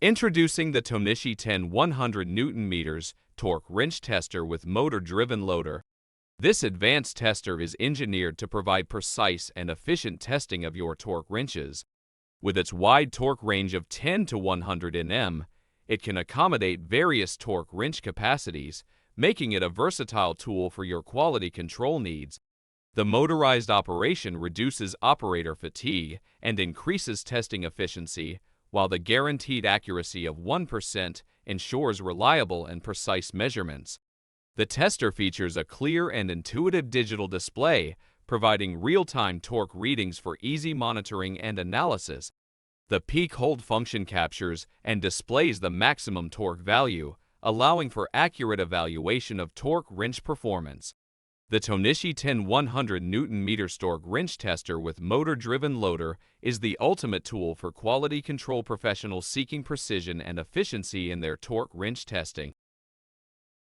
Introducing the Tohnichi 10 100 Nm torque wrench tester with motor-driven loader. This advanced tester is engineered to provide precise and efficient testing of your torque wrenches. With its wide torque range of 10 to 100 Nm, it can accommodate various torque wrench capacities, making it a versatile tool for your quality control needs. The motorized operation reduces operator fatigue and increases testing efficiency, while the guaranteed accuracy of 1% ensures reliable and precise measurements. The tester features a clear and intuitive digital display, providing real-time torque readings for easy monitoring and analysis. The peak hold function captures and displays the maximum torque value, allowing for accurate evaluation of torque wrench performance. The Tohnichi 10 100 Nm torque wrench tester with motor-driven loader is the ultimate tool for quality control professionals seeking precision and efficiency in their torque wrench testing.